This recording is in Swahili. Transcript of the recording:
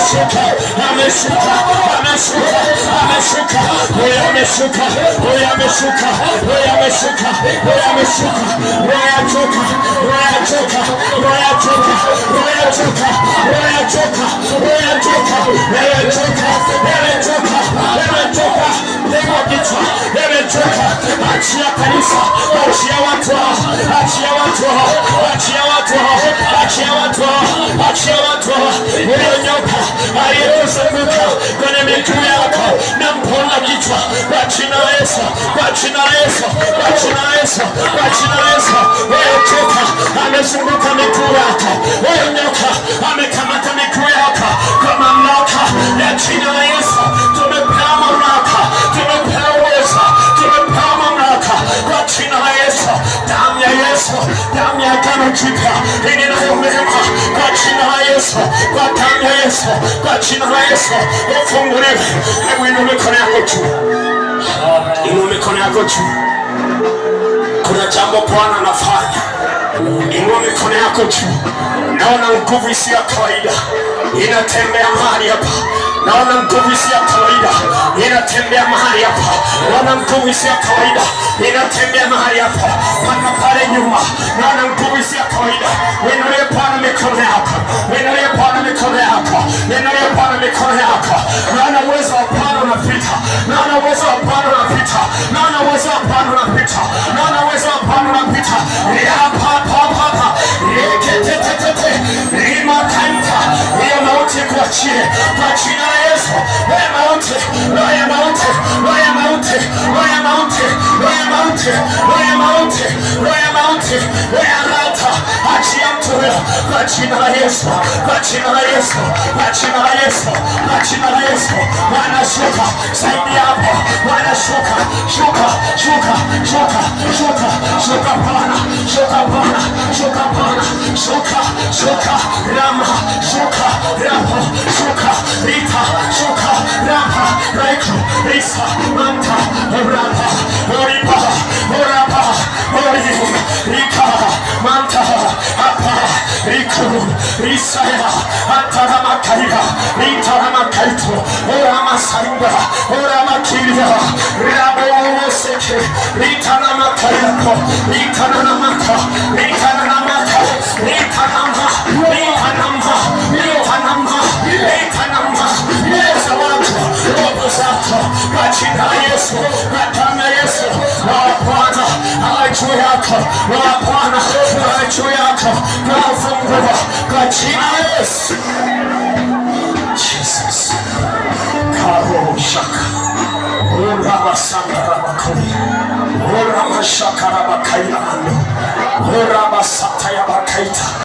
ameshuka, ameshuka, ameshuka, ameshuka, wewe ameshuka, wewe ameshuka, wewe ameshuka, wewe ameshuka, wewe achoka, wewe achoka, wewe achoka, wewe achoka, wewe achoka, wewe achoka, wewe achoka, wewe achoka, wewe achoka, leo kichwa, wewe achoka, achia kanisa, achia watu, achia watu, achia watu, achia watu, achia watu, wewe nyoka aliyekuzunguka kwenye miguu yako na mpona kichwa kwa jina la Yesu, kwa jina la Yesu, kwa jina la Yesu, kwa jina la Yesu. Wewe nyoka amezunguka miguu yako, wewe nyoka amekamata miguu yako kwa mamlaka ya jina la Yesu. Tumepewa mamlaka, tumepewa uwezo, tumepewa mamlaka kwa jina la Yesu. Damu ya Yesu, damu ya agano jipya inayomema kwa jina la Yesu, kwa damu ya Yesu, kwa jina la Yesu. Ufunguliwe. Hebu inua mikono yako juu, inua mikono yako juu. Kuna jambo Bwana anafanya. Inua mikono yako juu. Naona nguvu isiyo ya kawaida inatembea mahali hapa. Naona nguvu isiyo ya kawaida inatembea mahali hapa. Naona nguvu isiyo ya kawaida inatembea mahali hapa. Mpaka pale nyuma. Naona nguvu isiyo ya kawaida. Wewe Bwana mikono yako. Wewe Bwana mikono yako. Wewe Bwana mikono yako. Naona uwezo wa Bwana unapita. Naona uwezo wa Bwana unapita. Naona uwezo wa Bwana unapita. Naona uwezo wa Bwana unapita. Hapa hapa hapa. Rekete. Rima kanta. Hiyo mauti kuachie. Kwa jina la Yesu. Wewe mauti. Wewe mauti. Wewe mauti. Wewe mauti. Wewe mauti. Wewe mauti. Wewe mauti. Wewe rata. Achia mtu huyo. Kwa jina la Yesu. Kwa jina la Yesu. Kwa jina la Yesu. Kwa jina la Yesu. Bwana shuka. Saidi hapo. Bwana shuka. Shuka. Shuka. Shuka. Shuka. Shuka Bwana. Shuka Bwana. Shuka Bwana. Shuka. Shuka. Rama. Shuka. Rapo. Shuka. Rita. Shuka. Rapa. Raiko. Risa. Manta. Rapa. Oripa. Orapa. Ori. Rika. Manta. Apa. Riku. Risaya. Antarama Kaiga. Ritarama Kaito. Orama Saruba. Orama Kiria. Rabo Seke. Ritanama Kayako. Ritanamaka. Ritanamaka. Ritanama. Ritanama. Ritanama. Ritanama. Yesu watu. Robo zako. Kwa jina la Yesu. Kwa damu ya Yesu. Bwana. Juu yako. Bwana. Juu yako. Fungua. Kwa jina la Yesu. Jesus. Karo shaka. Ora sangara bakoni. Ora mashakara bakaira mando. Ora basata ya bakaita.